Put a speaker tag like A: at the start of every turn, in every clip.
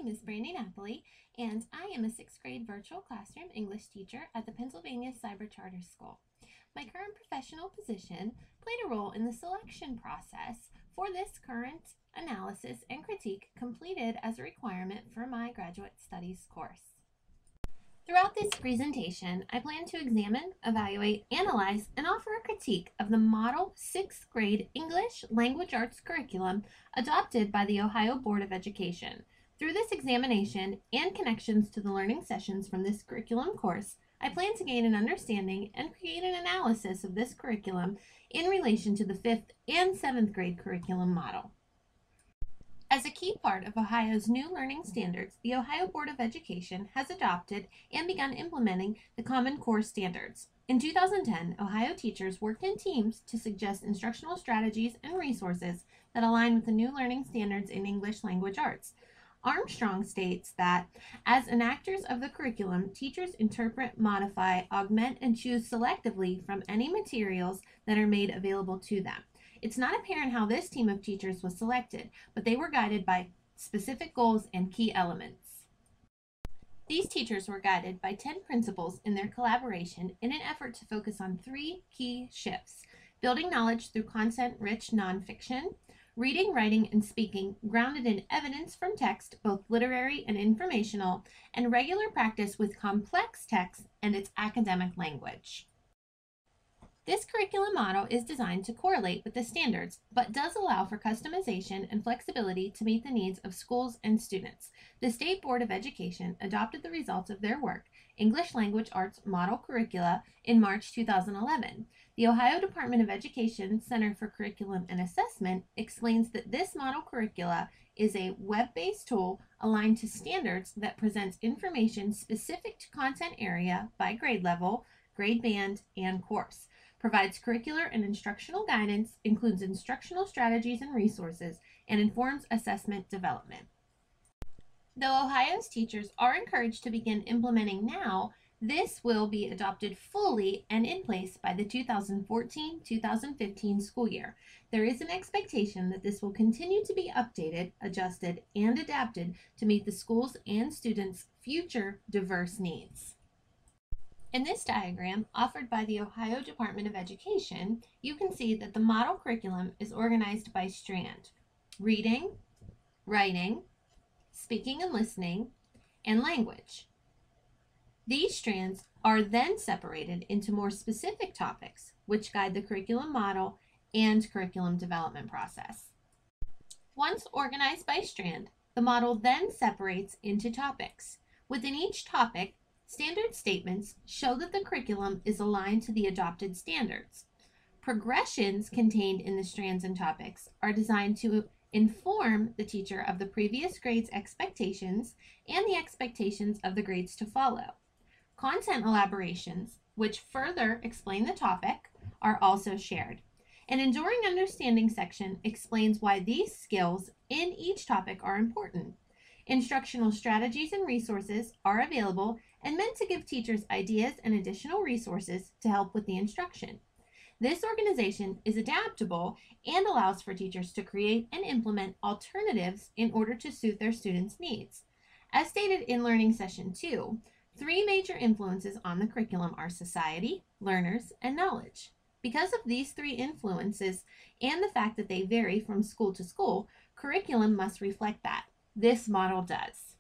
A: is Brandy Napoli, and I am a 6th grade virtual classroom English teacher at the Pennsylvania Cyber Charter School. My current professional position played a role in the selection process for this current analysis and critique completed as a requirement for my graduate studies course. Throughout this presentation, I plan to examine, evaluate, analyze, and offer a critique of the model 6th grade English Language Arts curriculum adopted by the Ohio Board of Education. Through this examination and connections to the learning sessions from this curriculum course, I plan to gain an understanding and create an analysis of this curriculum in relation to the 5th and 7th grade curriculum model. As a key part of Ohio's new learning standards, the Ohio Board of Education has adopted and begun implementing the Common Core Standards. In 2010, Ohio teachers worked in teams to suggest instructional strategies and resources that align with the new learning standards in English language arts. Armstrong states that, as enactors of the curriculum, teachers interpret, modify, augment, and choose selectively from any materials that are made available to them. It's not apparent how this team of teachers was selected, but they were guided by specific goals and key elements. These teachers were guided by 10 principles in their collaboration in an effort to focus on 3 key shifts: building knowledge through content-rich nonfiction, reading, writing, and speaking grounded in evidence from text, both literary and informational, and regular practice with complex text and its academic language. This curriculum model is designed to correlate with the standards, but does allow for customization and flexibility to meet the needs of schools and students. The State Board of Education adopted the results of their work, English Language Arts Model Curricula, in March 2011. The Ohio Department of Education Center for Curriculum and Assessment explains that this model curricula is a web-based tool aligned to standards that presents information specific to content area by grade level, grade band, and course, provides curricular and instructional guidance, includes instructional strategies and resources, and informs assessment development. Though Ohio's teachers are encouraged to begin implementing now, this will be adopted fully and in place by the 2014-2015 school year. There is an expectation that this will continue to be updated, adjusted, and adapted to meet the schools and students' future diverse needs. In this diagram, offered by the Ohio Department of Education, you can see that the model curriculum is organized by strand: reading, writing, speaking and listening, and language. These strands are then separated into more specific topics, which guide the curriculum model and curriculum development process. Once organized by strand, the model then separates into topics. Within each topic, standard statements show that the curriculum is aligned to the adopted standards. Progressions contained in the strands and topics are designed to inform the teacher of the previous grade's expectations and the expectations of the grades to follow. Content elaborations, which further explain the topic, are also shared. An enduring understanding section explains why these skills in each topic are important. Instructional strategies and resources are available and meant to give teachers ideas and additional resources to help with the instruction. This organization is adaptable and allows for teachers to create and implement alternatives in order to suit their students' needs. As stated in Learning Session 2, 3 major influences on the curriculum are society, learners, and knowledge. Because of these 3 influences and the fact that they vary from school to school, curriculum must reflect that. This model does.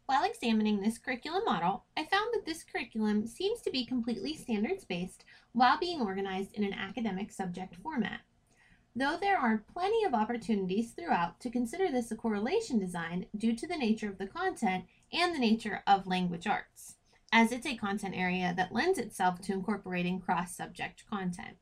A: While examining this curriculum model, I found that this curriculum seems to be completely standards-based while being organized in an academic subject format. Though there are plenty of opportunities throughout to consider this a correlation design due to the nature of the content and the nature of language arts, as it's a content area that lends itself to incorporating cross-subject content.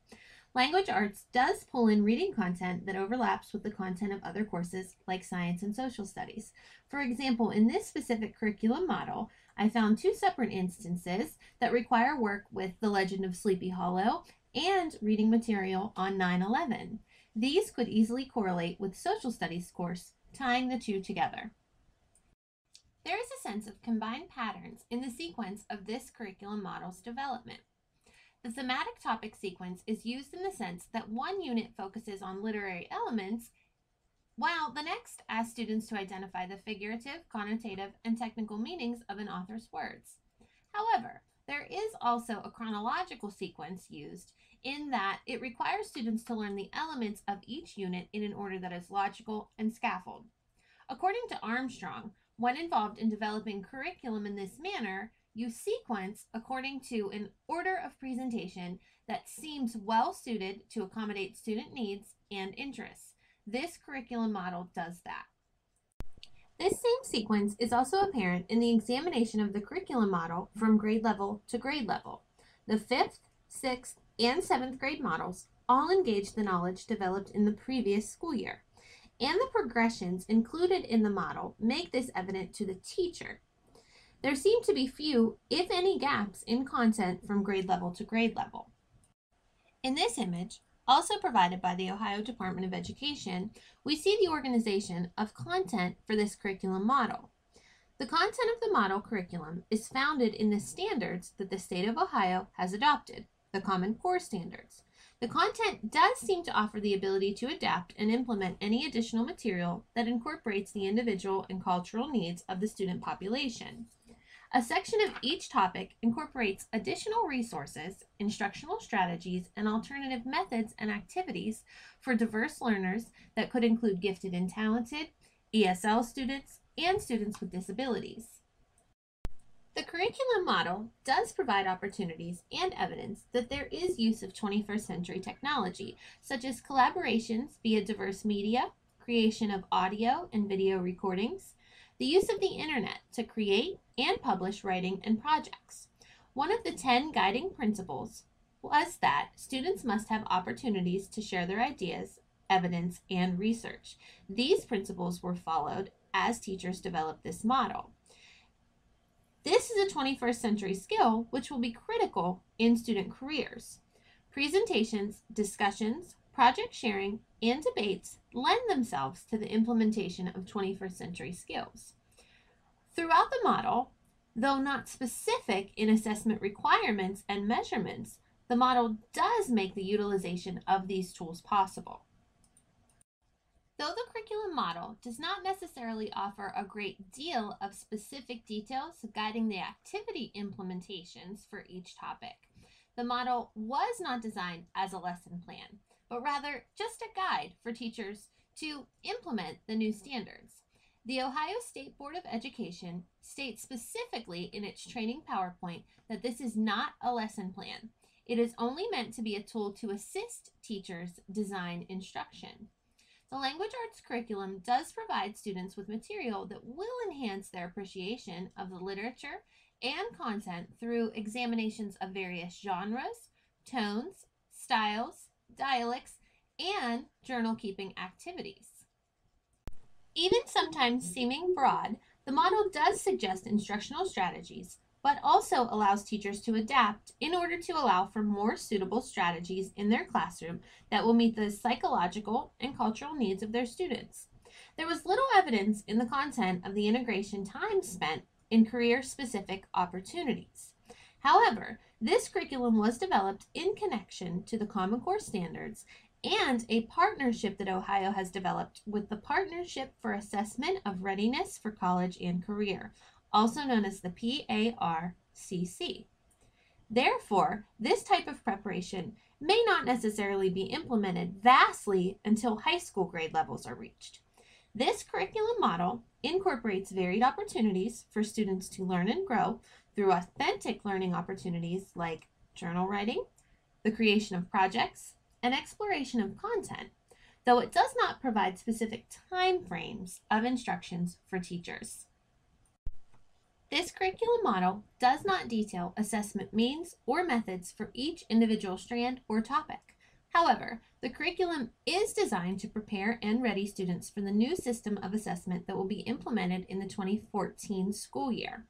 A: Language arts does pull in reading content that overlaps with the content of other courses like science and social studies. For example, in this specific curriculum model, I found 2 separate instances that require work with The Legend of Sleepy Hollow and reading material on 9/11. These could easily correlate with social studies course, tying the 2 together. There is a sense of combined patterns in the sequence of this curriculum model's development. The thematic topic sequence is used in the sense that one unit focuses on literary elements while the next asks students to identify the figurative, connotative, and technical meanings of an author's words. However, there is also a chronological sequence used in that it requires students to learn the elements of each unit in an order that is logical and scaffold. According to Armstrong, when involved in developing curriculum in this manner, you sequence according to an order of presentation that seems well suited to accommodate student needs and interests. This curriculum model does that. This same sequence is also apparent in the examination of the curriculum model from grade level to grade level. The 5th, 6th, and 7th grade models all engage the knowledge developed in the previous school year, and the progressions included in the model make this evident to the teacher. There seem to be few, if any, gaps in content from grade level to grade level. In this image, also provided by the Ohio Department of Education, we see the organization of content for this curriculum model. The content of the model curriculum is founded in the standards that the state of Ohio has adopted, the Common Core standards. The content does seem to offer the ability to adapt and implement any additional material that incorporates the individual and cultural needs of the student population. A section of each topic incorporates additional resources, instructional strategies, and alternative methods and activities for diverse learners that could include gifted and talented, ESL students, and students with disabilities. The curriculum model does provide opportunities and evidence that there is use of 21st century technology, such as collaborations via diverse media, creation of audio and video recordings, the use of the internet to create and publish writing and projects. One of the 10 guiding principles was that students must have opportunities to share their ideas, evidence, and research. These principles were followed as teachers developed this model. This is a 21st century skill which will be critical in student careers. Presentations, discussions, project sharing, and debates lend themselves to the implementation of 21st century skills. Throughout the model, though not specific in assessment requirements and measurements, the model does make the utilization of these tools possible. Though the curriculum model does not necessarily offer a great deal of specific details guiding the activity implementations for each topic, the model was not designed as a lesson plan, but rather just a guide for teachers to implement the new standards. The Ohio State Board of Education states specifically in its training PowerPoint that this is not a lesson plan. It is only meant to be a tool to assist teachers design instruction. The language arts curriculum does provide students with material that will enhance their appreciation of the literature and content through examinations of various genres, tones, styles, dialects, and journal keeping activities. Even sometimes seeming broad, the model does suggest instructional strategies, but also allows teachers to adapt in order to allow for more suitable strategies in their classroom that will meet the psychological and cultural needs of their students. There was little evidence in the content of the integration time spent in career-specific opportunities. However, this curriculum was developed in connection to the Common Core standards and a partnership that Ohio has developed with the Partnership for Assessment of Readiness for College and Career, also known as the PARCC. Therefore, this type of preparation may not necessarily be implemented vastly until high school grade levels are reached. This curriculum model incorporates varied opportunities for students to learn and grow through authentic learning opportunities like journal writing, the creation of projects, and exploration of content, though it does not provide specific time frames of instructions for teachers. This curriculum model does not detail assessment means or methods for each individual strand or topic. However, the curriculum is designed to prepare and ready students for the new system of assessment that will be implemented in the 2014 school year.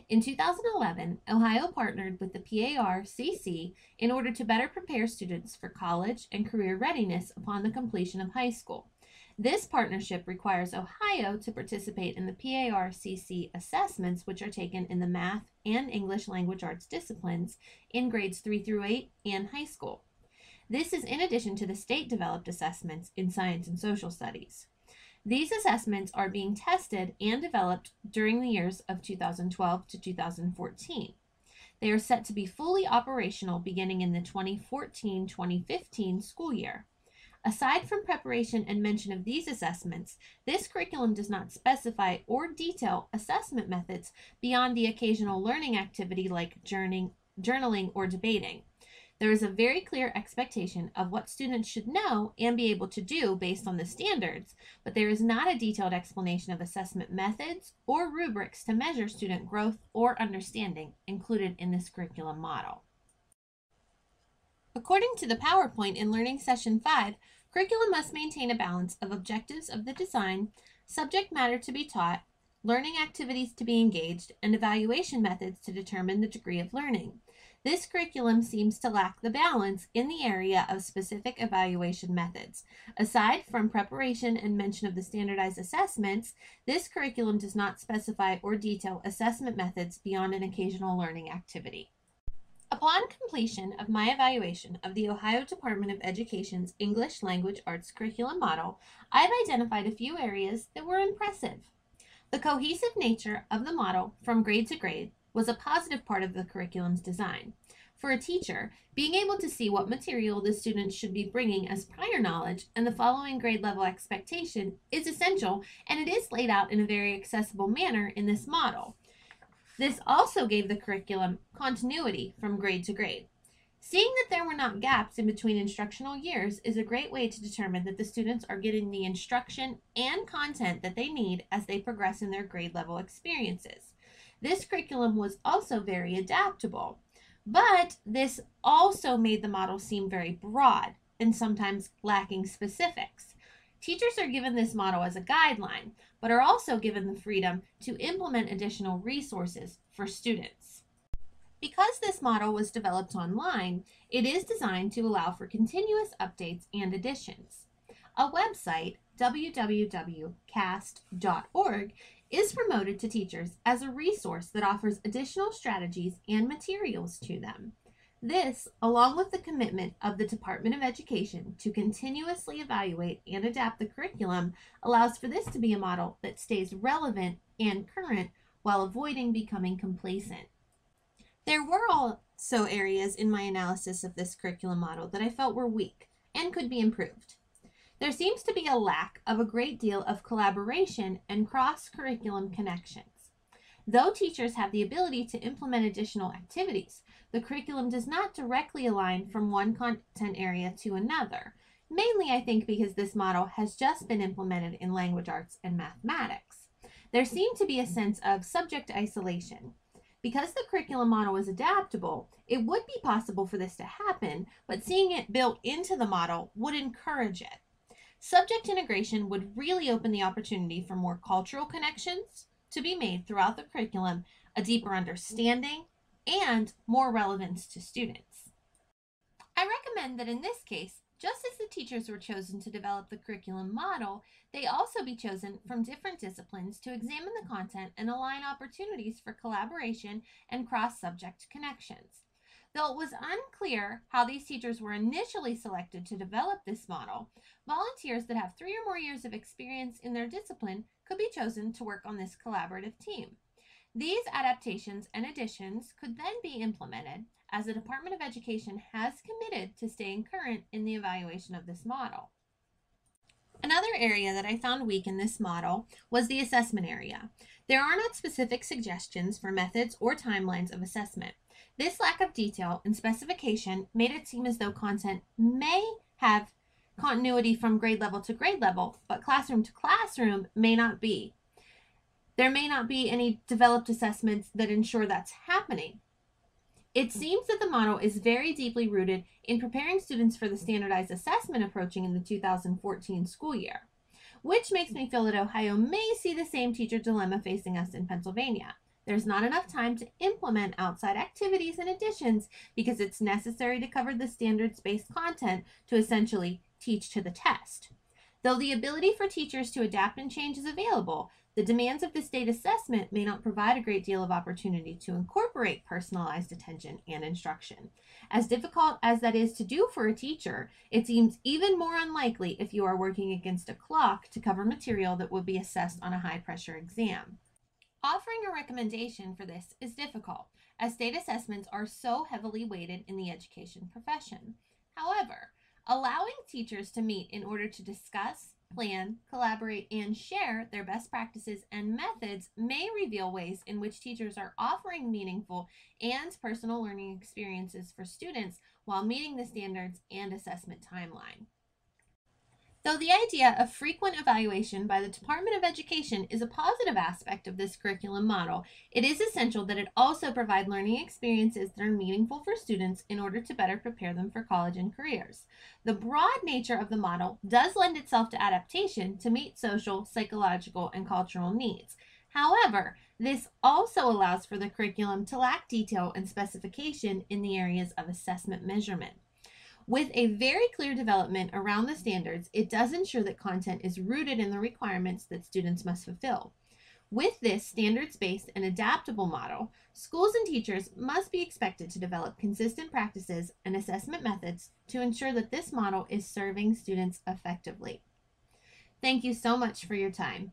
A: In 2011, Ohio partnered with the PARCC in order to better prepare students for college and career readiness upon the completion of high school. This partnership requires Ohio to participate in the PARCC assessments, which are taken in the math and English language arts disciplines in grades 3 through 8 and high school. This is in addition to the state-developed assessments in science and social studies. These assessments are being tested and developed during the years of 2012 to 2014. They are set to be fully operational beginning in the 2014-2015 school year. Aside from preparation and mention of these assessments, this curriculum does not specify or detail assessment methods beyond the occasional learning activity like journaling or debating. There is a very clear expectation of what students should know and be able to do based on the standards, but there is not a detailed explanation of assessment methods or rubrics to measure student growth or understanding included in this curriculum model. According to the PowerPoint in Learning Session 5, curriculum must maintain a balance of objectives of the design, subject matter to be taught, learning activities to be engaged, and evaluation methods to determine the degree of learning. This curriculum seems to lack the balance in the area of specific evaluation methods. Aside from preparation and mention of the standardized assessments, this curriculum does not specify or detail assessment methods beyond an occasional learning activity. Upon completion of my evaluation of the Ohio Department of Education's English Language Arts curriculum model, I've identified a few areas that were impressive. The cohesive nature of the model from grade to grade was a positive part of the curriculum's design. For a teacher, being able to see what material the students should be bringing as prior knowledge and the following grade level expectation is essential, and it is laid out in a very accessible manner in this model. This also gave the curriculum continuity from grade to grade. Seeing that there were not gaps in between instructional years is a great way to determine that the students are getting the instruction and content that they need as they progress in their grade level experiences. This curriculum was also very adaptable, but this also made the model seem very broad and sometimes lacking specifics. Teachers are given this model as a guideline, but are also given the freedom to implement additional resources for students. Because this model was developed online, it is designed to allow for continuous updates and additions. A website, www.cast.org, is promoted to teachers as a resource that offers additional strategies and materials to them. This, along with the commitment of the Department of Education to continuously evaluate and adapt the curriculum, allows for this to be a model that stays relevant and current while avoiding becoming complacent. There were also areas in my analysis of this curriculum model that I felt were weak and could be improved. There seems to be a lack of a great deal of collaboration and cross-curriculum connections. Though teachers have the ability to implement additional activities, the curriculum does not directly align from one content area to another, mainly I think because this model has just been implemented in language arts and mathematics. There seemed to be a sense of subject isolation. Because the curriculum model is adaptable, it would be possible for this to happen, but seeing it built into the model would encourage it. Subject integration would really open the opportunity for more cultural connections to be made throughout the curriculum, a deeper understanding, and more relevance to students. I recommend that in this case, just as the teachers were chosen to develop the curriculum model, they also be chosen from different disciplines to examine the content and align opportunities for collaboration and cross-subject connections. Though it was unclear how these teachers were initially selected to develop this model, volunteers that have 3 or more years of experience in their discipline could be chosen to work on this collaborative team. These adaptations and additions could then be implemented as the Department of Education has committed to staying current in the evaluation of this model. Another area that I found weak in this model was the assessment area. There are not specific suggestions for methods or timelines of assessment. This lack of detail and specification made it seem as though content may have continuity from grade level to grade level, but classroom to classroom may not be. There may not be any developed assessments that ensure that's happening. It seems that the model is very deeply rooted in preparing students for the standardized assessment approaching in the 2014 school year, which makes me feel that Ohio may see the same teacher dilemma facing us in Pennsylvania. There's not enough time to implement outside activities and additions because it's necessary to cover the standards-based content to essentially teach to the test. Though the ability for teachers to adapt and change is available, The demands of the state assessment may not provide a great deal of opportunity to incorporate personalized attention and instruction. As difficult as that is to do for a teacher, it seems even more unlikely if you are working against a clock to cover material that would be assessed on a high-pressure exam. Offering a recommendation for this is difficult, as state assessments are so heavily weighted in the education profession. However, allowing teachers to meet in order to discuss, plan, collaborate, and share their best practices and methods may reveal ways in which teachers are offering meaningful and personal learning experiences for students while meeting the standards and assessment timeline. Though the idea of frequent evaluation by the Department of Education is a positive aspect of this curriculum model, it is essential that it also provide learning experiences that are meaningful for students in order to better prepare them for college and careers. The broad nature of the model does lend itself to adaptation to meet social, psychological, and cultural needs. However, this also allows for the curriculum to lack detail and specification in the areas of assessment measurement. With a very clear development around the standards, it does ensure that content is rooted in the requirements that students must fulfill. With this standards-based and adaptable model, schools and teachers must be expected to develop consistent practices and assessment methods to ensure that this model is serving students effectively. Thank you so much for your time.